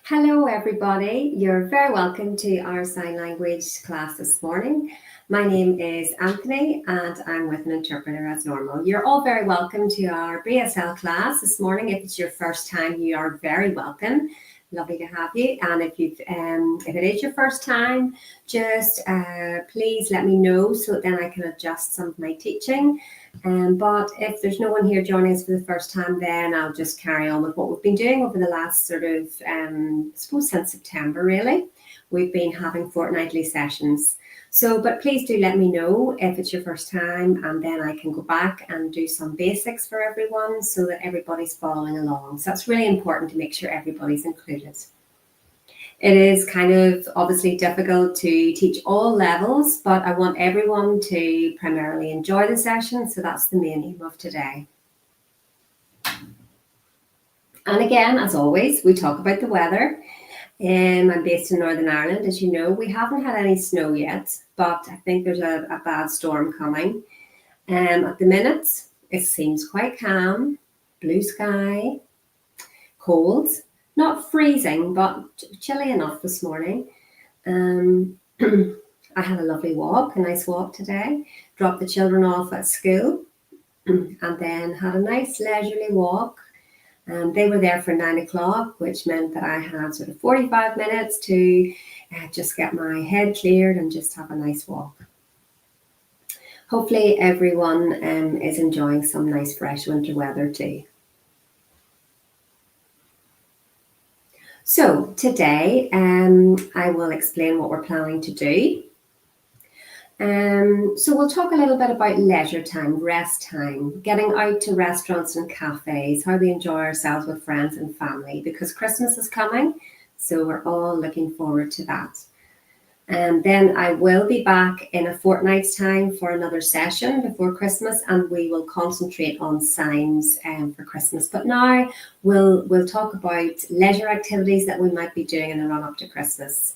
Hello everybody, you're very welcome to our sign language class this morning. My name is Anthony and I'm with an interpreter as normal. You're all very welcome to our BSL class this morning. If it's your first time, you are very welcome. Lovely to have you. And if it is your first time, just please let me know so that then I can adjust some of my teaching. But if there's no one here joining us for the first time, then I'll just carry on with what we've been doing over the last since September, really. We've been having fortnightly sessions. But please do let me know if it's your first time, and then I can go back and do some basics for everyone so that everybody's following along. So that's really important to make sure everybody's included. It is kind of obviously difficult to teach all levels, but I want everyone to primarily enjoy the session. So that's the main aim of today. And again, as always, we talk about the weather. I'm based in Northern Ireland, as you know. We haven't had any snow yet, but I think there's a bad storm coming. At the minute, it seems quite calm, blue sky, cold. Not freezing, but chilly enough this morning. I had a lovely walk, a nice walk today. Dropped the children off at school and then had a nice leisurely walk. They were there for 9 o'clock, which meant that I had sort of 45 minutes to just get my head cleared and just have a nice walk. Hopefully everyone is enjoying some nice fresh winter weather too. So today I will explain what we're planning to do. So we'll talk a little bit about leisure time, rest time, getting out to restaurants and cafes, how we enjoy ourselves with friends and family, because Christmas is coming, so we're all looking forward to that. And then I will be back in a fortnight's time for another session before Christmas, and we will concentrate on signs for Christmas. But now we'll talk about leisure activities that we might be doing in the run up to Christmas.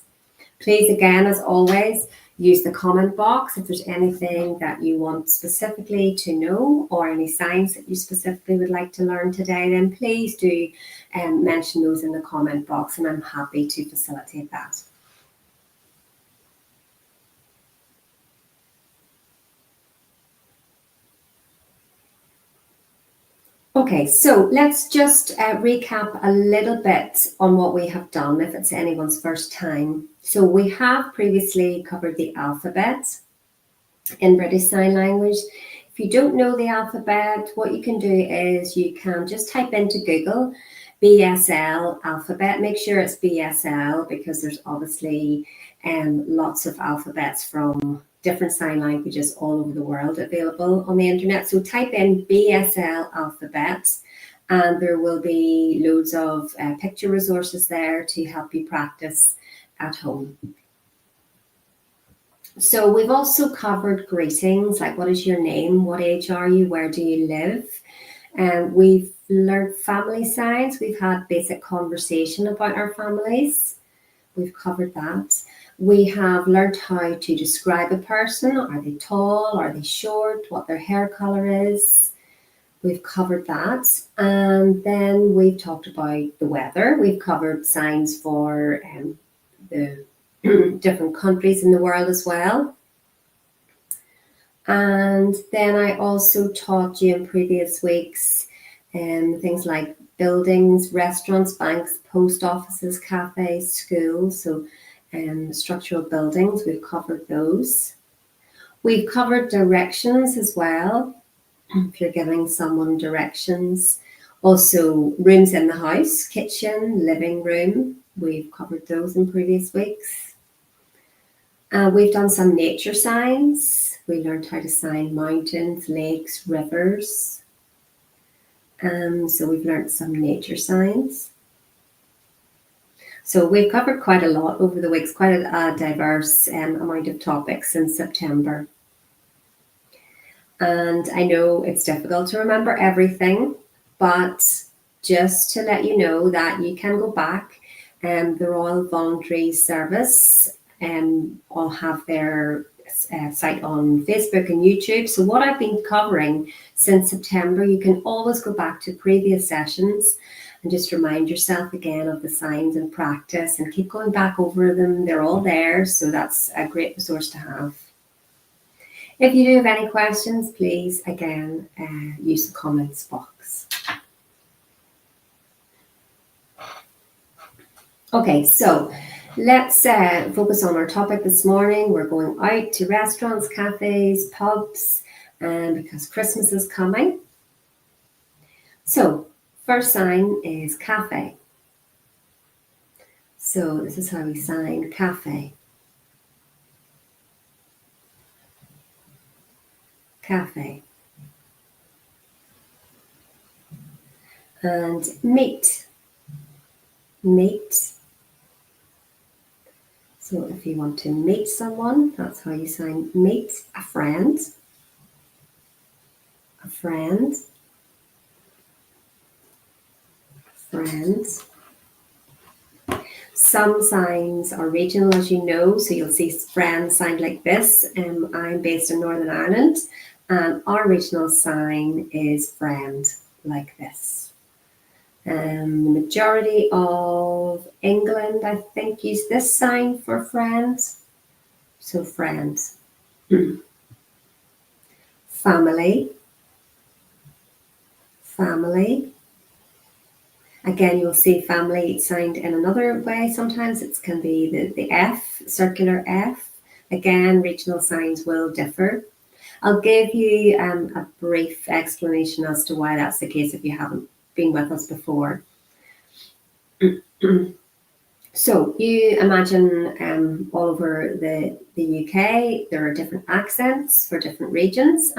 Please, again, as always, use the comment box if there's anything that you want specifically to know or any signs that you specifically would like to learn today, then please do mention those in the comment box, and I'm happy to facilitate that. Okay, so let's just recap a little bit on what we have done if it's anyone's first time. So we have previously covered the alphabet in British Sign Language. If you don't know the alphabet, what you can do is you can just type into Google BSL alphabet. Make sure it's BSL because there's obviously lots of alphabets from different sign languages all over the world available on the internet. So type in BSL alphabet and there will be loads of picture resources there to help you practice at home. So we've also covered greetings, like what is your name, what age are you, where do you live? We've learned family signs. We've had basic conversation about our families. We've covered that. We have learned how to describe a person. Are they tall? Are they short? What their hair color is. We've covered that. And then we've talked about the weather. We've covered signs for the different countries in the world as well. And then I also taught you in previous weeks things like buildings, restaurants, banks, post offices, cafes, schools. So structural buildings, we've covered those. We've covered directions as well, if you're giving someone directions. Also rooms in the house, kitchen, living room. We've covered those in previous weeks. We've done some nature signs. We learned how to sign mountains, lakes, rivers. So we've learned some nature signs. So we've covered quite a lot over the weeks, quite a diverse amount of topics in September. And I know it's difficult to remember everything, but just to let you know that you can go back and the Royal Voluntary Service all have their site on Facebook and YouTube. So what I've been covering since September, you can always go back to previous sessions And just remind yourself again of the signs and practice and keep going back over them. They're all there, so that's a great resource to have. If you do have any questions, please, again, use the comments box. Okay, so let's focus on our topic this morning. We're going out to restaurants, cafes, pubs, because Christmas is coming. So, first sign is cafe. So this is how we sign cafe. Cafe. And meet. Meet. So if you want to meet someone, that's how you sign meet. A friend. A friend. Friend. Some signs are regional, as you know, so you'll see friends signed like this. I'm based in Northern Ireland, and our regional sign is friend, like this. The majority of England, I think, use this sign for friends. So friend. Family. Family. Again, you'll see family signed in another way. Sometimes it can be the F, circular F. Again, regional signs will differ. I'll give you a brief explanation as to why that's the case if you haven't been with us before. So you imagine all over the UK, there are different accents for different regions.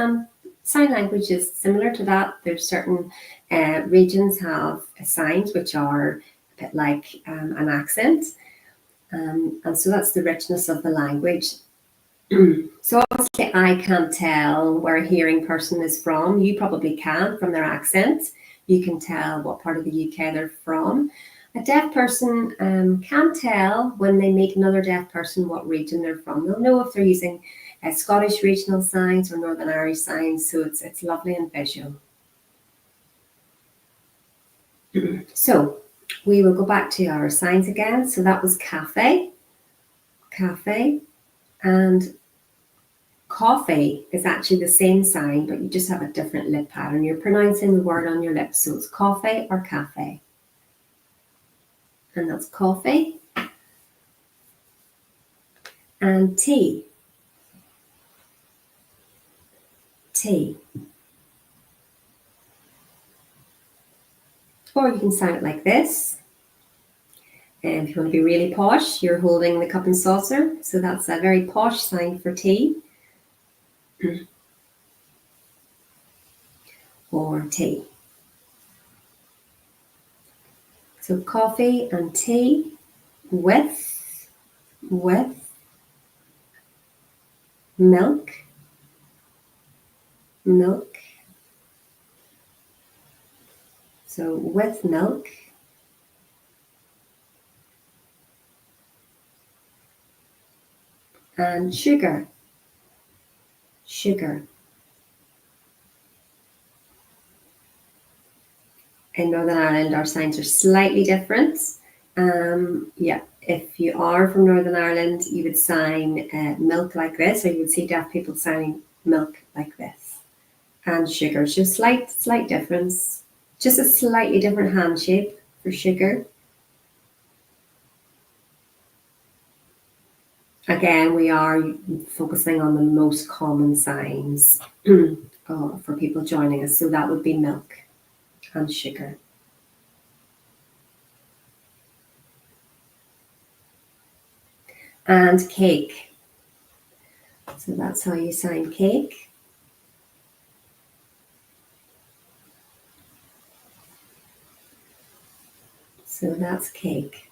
Sign language is similar to that. There's certain regions have signs which are a bit like an accent. And so that's the richness of the language. So obviously I can't tell where a hearing person is from. You probably can from their accent. You can tell what part of the UK they're from. A deaf person can tell when they meet another deaf person what region they're from. They'll know if they're using Scottish regional signs or Northern Irish signs, so it's lovely and visual. So we will go back to our signs again. So that was cafe, cafe, and coffee is actually the same sign, but you just have a different lip pattern. You're pronouncing the word on your lips, so it's coffee or cafe. And that's coffee. And tea. Tea. Or you can sign it like this. And if you want to be really posh, you're holding the cup and saucer. So that's a very posh sign for tea. Or tea. So coffee and tea with milk. Milk. So with milk. And sugar. Sugar. In Northern Ireland, our signs are slightly different. If you are from Northern Ireland, you would sign milk like this, or you would see deaf people signing milk like this. And sugar, so slight difference. Just a slightly different hand shape for sugar. Again, we are focusing on the most common signs for people joining us. So that would be milk and sugar. And cake. So that's how you sign cake. So that's cake.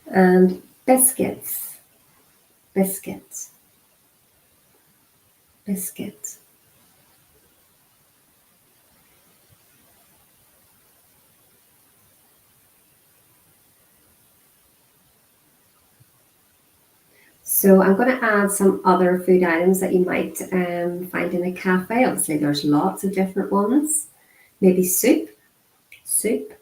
And biscuits. Biscuits. Biscuits. So I'm going to add some other food items that you might find in a cafe. Obviously, there's lots of different ones. Maybe soup. Soup.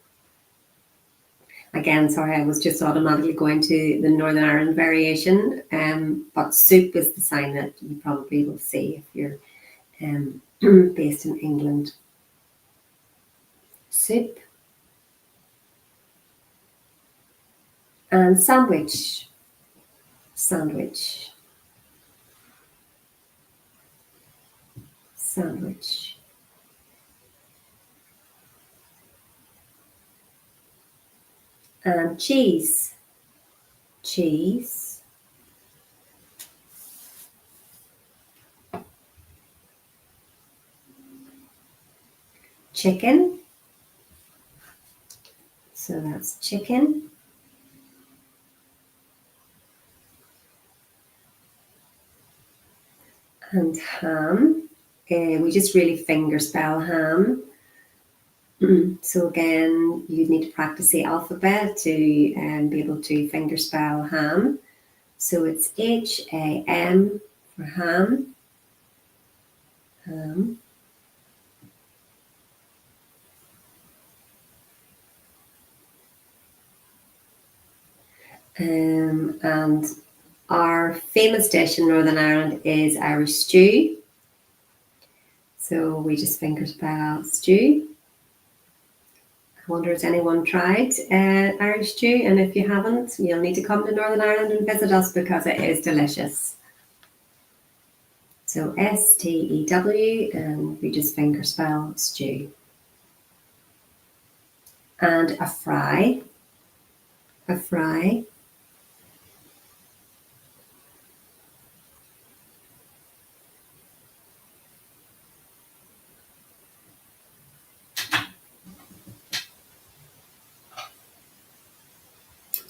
Again, sorry, I was just automatically going to the Northern Ireland variation, but soup is the sign that you probably will see if you're based in England. Soup. And sandwich. Sandwich. Sandwich. And cheese. Cheese. Chicken. So that's chicken. And ham. We just really finger spell ham. So again, you need to practice the alphabet to be able to finger spell ham. So it's H-A-M for ham. Ham. And our famous dish in Northern Ireland is Irish stew. So we just finger spell stew. I wonder if anyone tried Irish stew, and if you haven't, you'll need to come to Northern Ireland and visit us because it is delicious. So S-T-E-W, and we just finger spell stew. And a fry. A fry.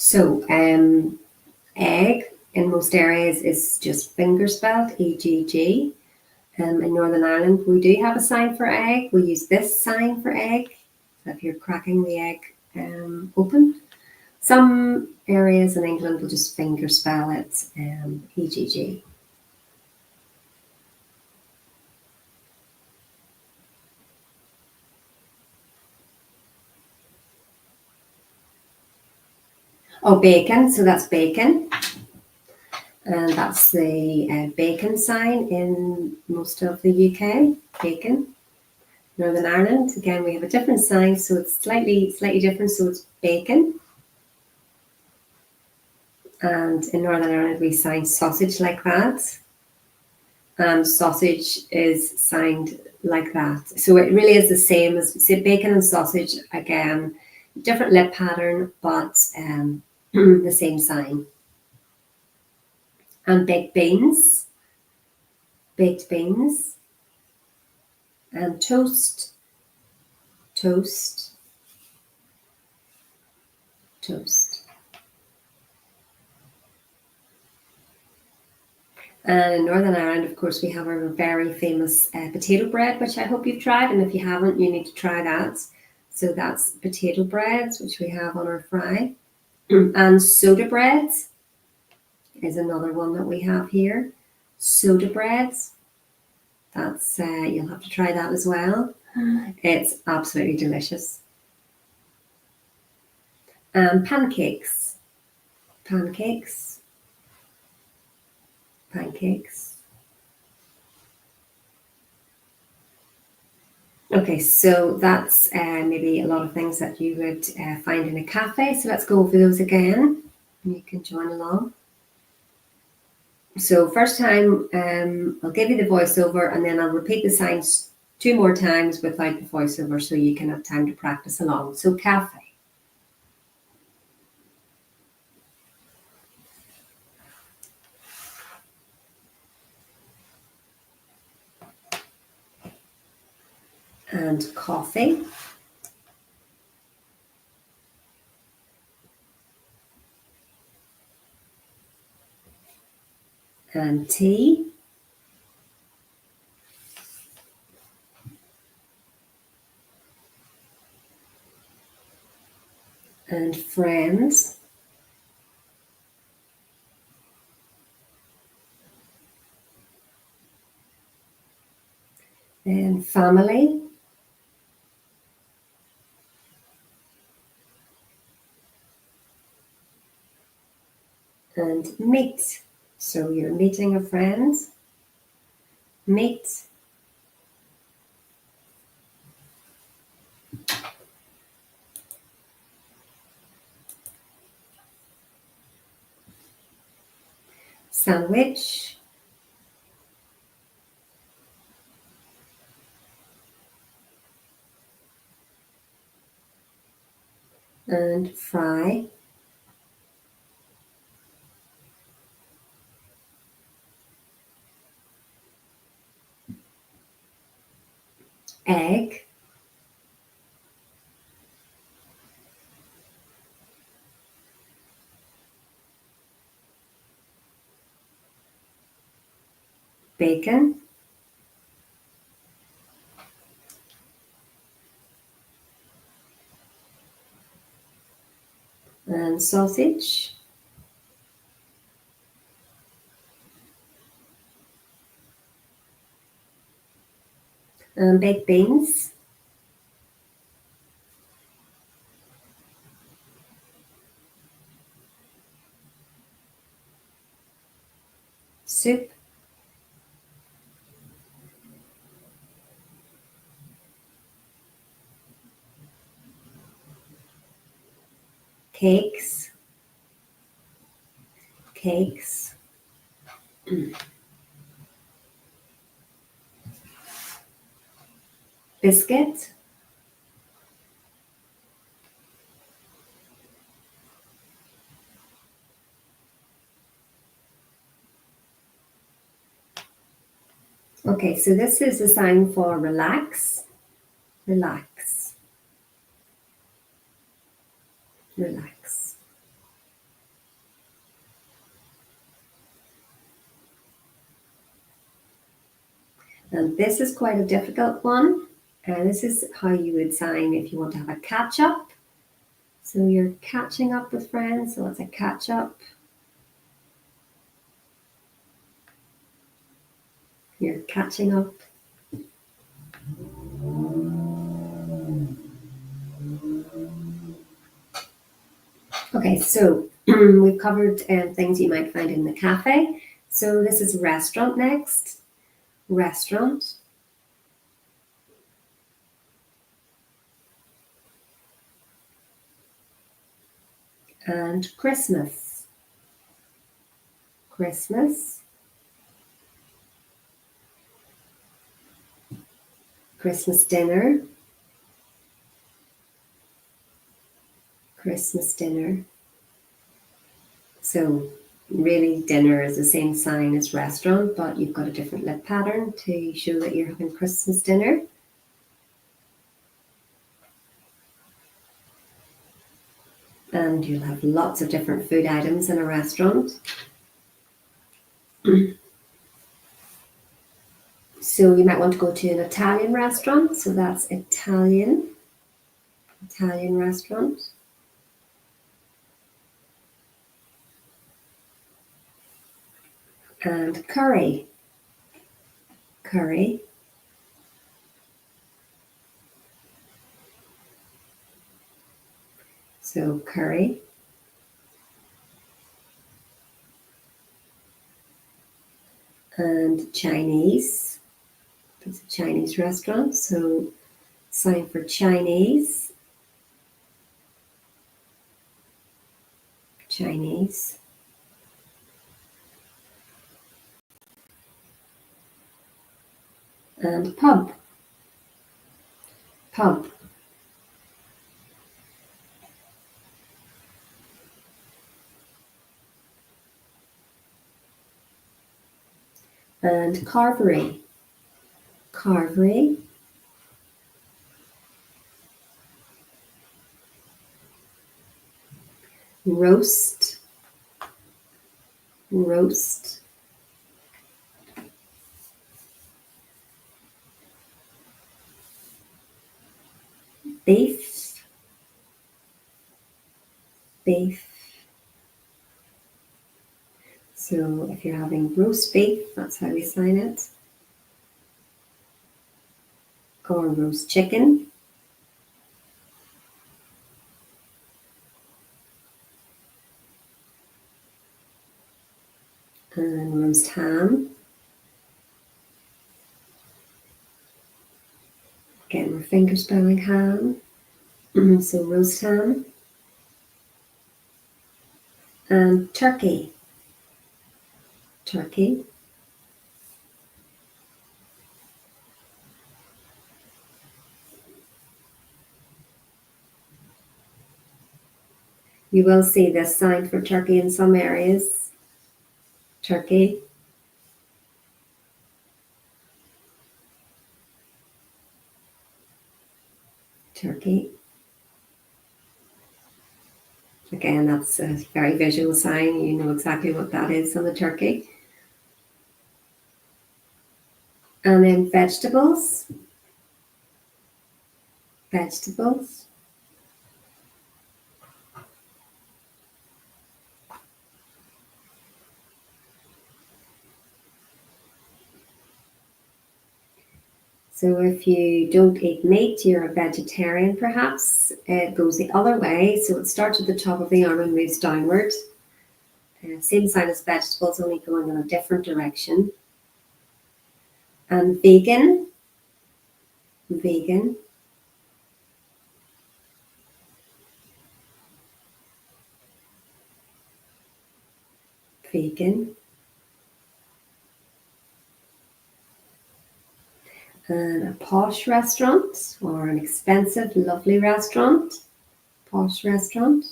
So egg in most areas is just finger spelled, E-G-G. In Northern Ireland, we do have a sign for egg. We use this sign for egg. So if you're cracking the egg open. Some areas in England will just finger spell it, E-G-G. Oh, bacon. So that's bacon. And that's the bacon sign in most of the UK. Bacon. Northern Ireland, again, we have a different sign, so it's slightly different. So it's bacon. And in Northern Ireland, we sign sausage like that. And sausage is signed like that. So it really is the same as, say, bacon and sausage, again, different lip pattern, but the same sign. And baked beans, and toast, toast. And in Northern Ireland, of course, we have our very famous potato bread, which I hope you've tried. And if you haven't, you need to try that. So that's potato bread, which we have on our fry. And soda bread is another one that we have here. Soda bread. That's you'll have to try that as well. It's absolutely delicious. And pancakes. Pancakes. Okay, so that's maybe a lot of things that you would find in a cafe. So let's go over those again, and you can join along. So first time, I'll give you the voiceover, and then I'll repeat the signs 2 more times without the voiceover, so you can have time to practice along. So cafe. And coffee. And tea. And friends. And family. And And meet. So you're meeting a friend. Meet. Sandwich. And fry. Egg. Bacon. And sausage. And baked beans. Soup. Cakes. Cakes. Biscuit. Okay, so this is a sign for relax. Relax. Relax. And this is quite a difficult one. And this is how you would sign if you want to have a catch up. So you're catching up with friends. So it's a catch up. You're catching up. Okay, so we've covered things you might find in the cafe. So this is restaurant next. Restaurant. And Christmas. Christmas. Christmas dinner. Christmas dinner. So really dinner is the same sign as restaurant, but you've got a different lip pattern to show that you're having Christmas dinner. And you'll have lots of different food items in a restaurant. So you might want to go to an Italian restaurant. So that's Italian restaurant. And curry. Curry. So curry. And Chinese. It's a Chinese restaurant. So sign for Chinese. Chinese. And pub. Pub. And carvery. Carvery. Roast. Roast. Beef. Beef. So if you're having roast beef, that's how we sign it. Or roast chicken. roast ham. Again, we're finger spelling ham. So roast ham. And turkey. Turkey. You will see this sign for turkey in some areas. Turkey. Turkey. Again, that's a very visual sign. You know exactly what that is on the turkey. And then vegetables. Vegetables. So if you don't eat meat, you're a vegetarian perhaps. It goes the other way. So it starts at the top of the arm and moves downward. Same sign as vegetables, only going in a different direction. And vegan. Vegan. Vegan. And a posh restaurant or an expensive, lovely restaurant. Posh restaurant.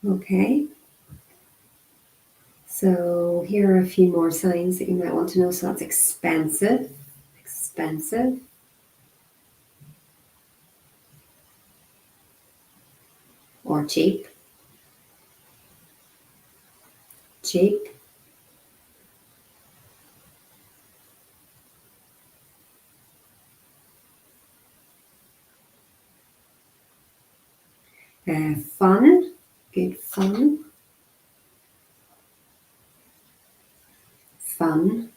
Okay. So here are a few more signs that you might want to know. So that's expensive. Expensive. Or cheap. Cheap. Fun. Good fun. Fun.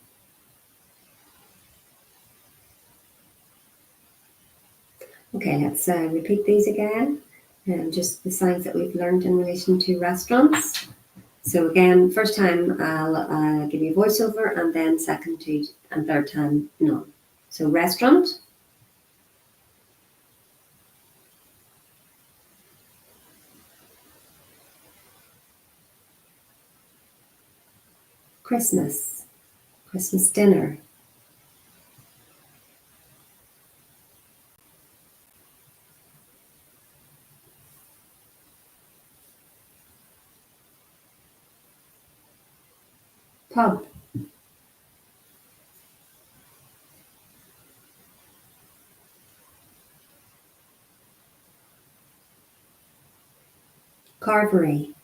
Okay, let's repeat these again. Just the signs that we've learned in relation to restaurants. So again, first time I'll give you a voiceover, and then second to and third time none. So restaurant. Christmas. Christmas dinner. Pub. Carvery.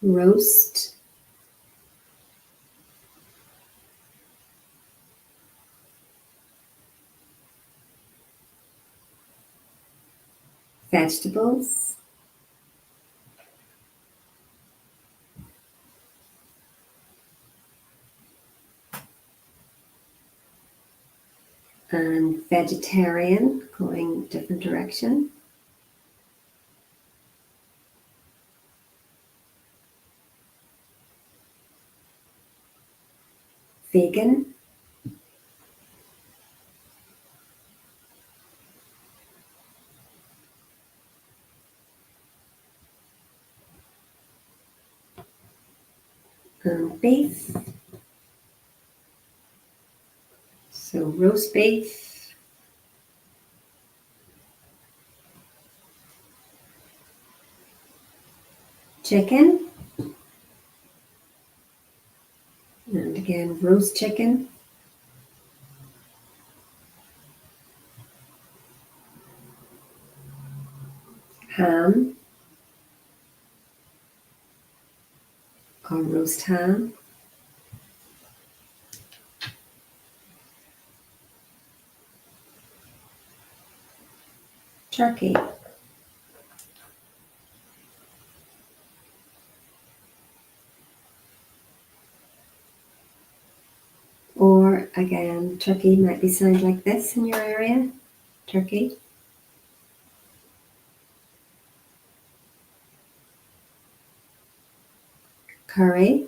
Roast. Vegetables. And vegetarian, going different direction. Vegan. And beef. So roast beef. Chicken. And again, roast chicken. Ham. Or roast ham. Turkey. Or again, turkey might be sounded like this in your area. Turkey. Curry.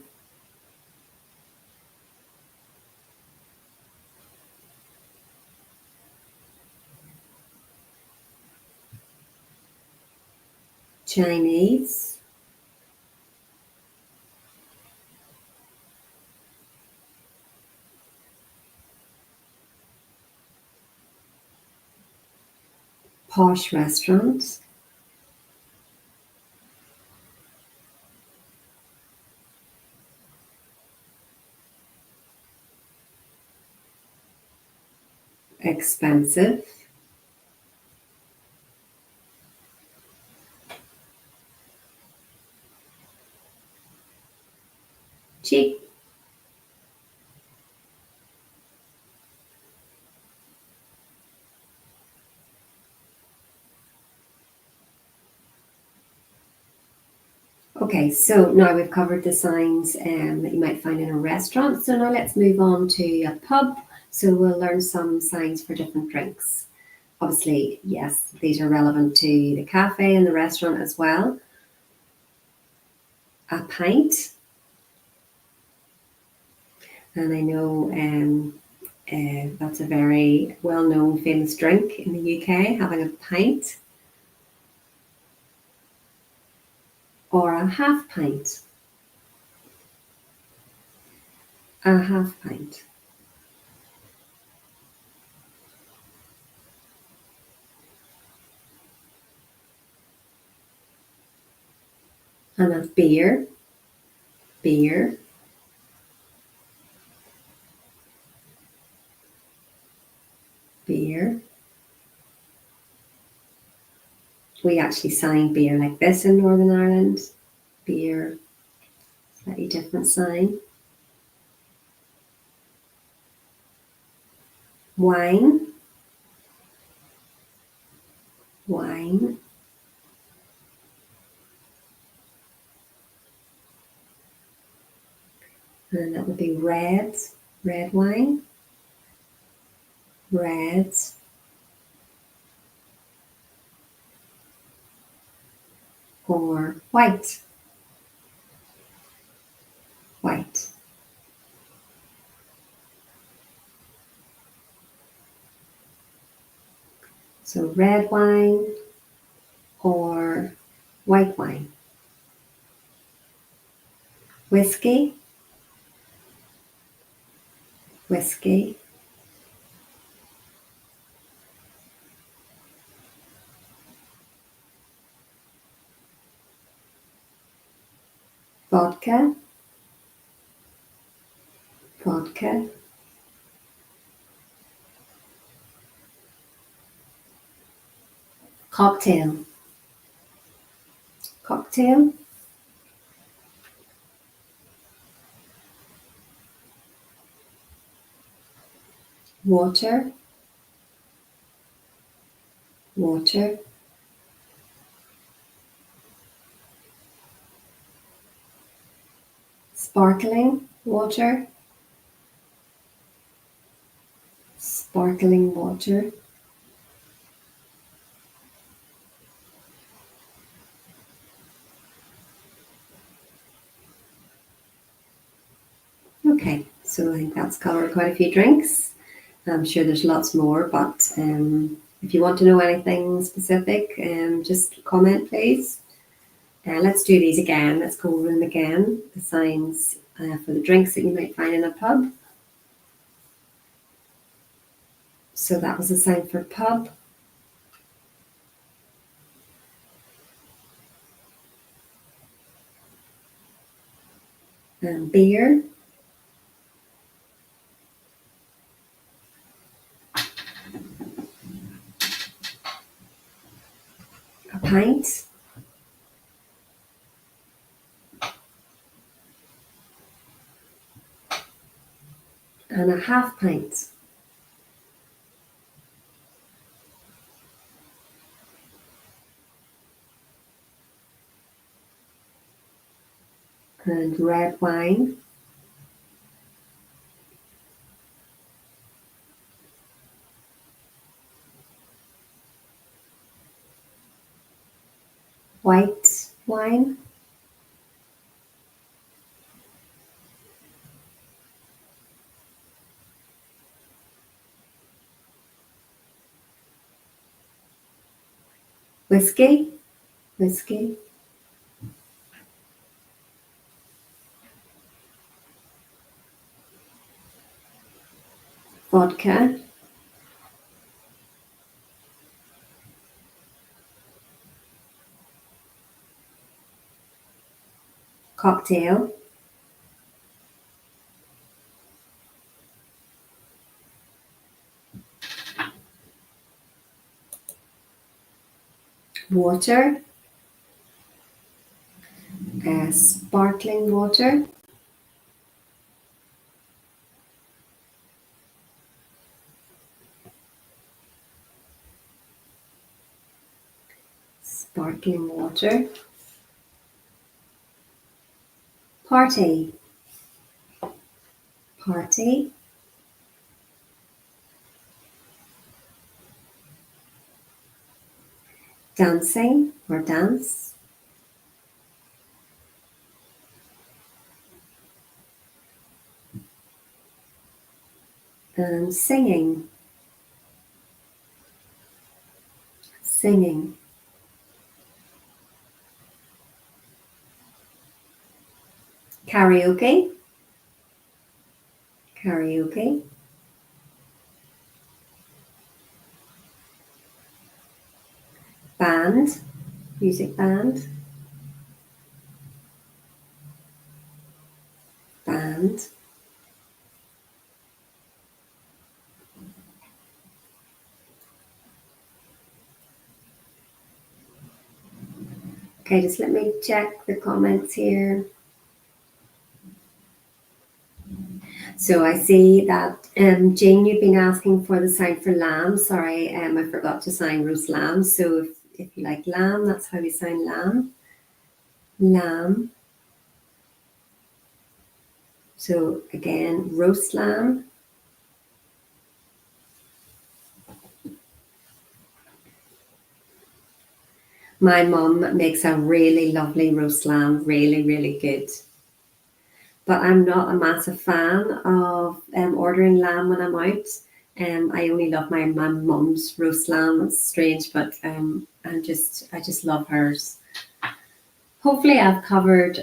Chinese. Posh restaurant. Expensive. Cheap. Okay, so now we've covered the signs that you might find in a restaurant. So now let's move on to a pub. So we'll learn some signs for different drinks. Obviously, yes, these are relevant to the cafe and the restaurant as well. A pint. And I know that's a very well-known, famous drink in the UK, having a pint. Or a half pint. A half pint. And a beer. Beer. Beer. We actually sign beer like this in Northern Ireland. Beer, slightly different sign. Wine. Wine. And that would be red. Red wine. Red. Or white. White. So red wine or white wine. Whiskey. Whiskey. Vodka. Vodka. Cocktail. Cocktail. Water. Water. Sparkling water. Sparkling water. Okay, so I think that's covered quite a few drinks. I'm sure there's lots more, but if you want to know anything specific, just comment, please. Let's do these again. Let's go over them again. The signs for the drinks that you might find in a pub. So that was a sign for pub. Beer. A pint. And a half pint. And red wine. white wine, whiskey, vodka, cocktail, water, sparkling water, sparkling water, party, dancing or dance, and singing, karaoke, band, music band, Okay, just let me check the comments here. So I see that, Jane, you've been asking for the sign for lamb. Sorry, I forgot to sign roast lamb. So if you like lamb, that's how we sign lamb. Lamb. So again, roast lamb. My mum makes a really lovely roast lamb, really, really good. But I'm not a massive fan of ordering lamb when I'm out. I only love my mum's roast lamb. It's strange, but I just love hers. Hopefully, I've covered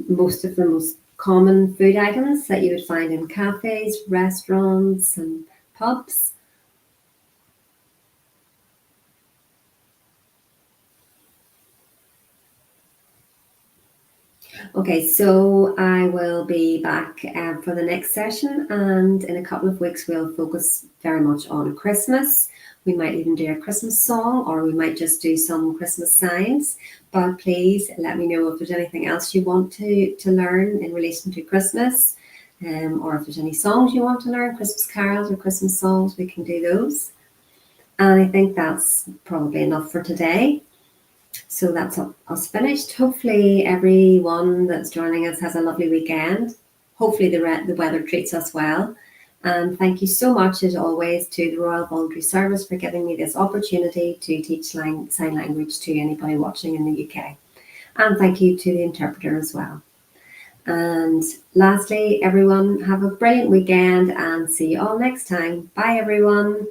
most of the most common food items that you would find in cafes, restaurants, and pubs. Okay, so I will be back for the next session, and in a couple of weeks, we'll focus very much on Christmas. We might even do a Christmas song, or we might just do some Christmas signs. But please let me know if there's anything else you want to learn in relation to Christmas, or if there's any songs you want to learn, Christmas carols or Christmas songs, we can do those. And I think that's probably enough for today. So that's us finished. Hopefully everyone that's joining us has a lovely weekend. Hopefully the weather treats us well. And thank you so much, as always, to the Royal Voluntary Service for giving me this opportunity to teach sign language to anybody watching in the UK. And thank you to the interpreter as well. And lastly, everyone, have a brilliant weekend and see you all next time. Bye, everyone.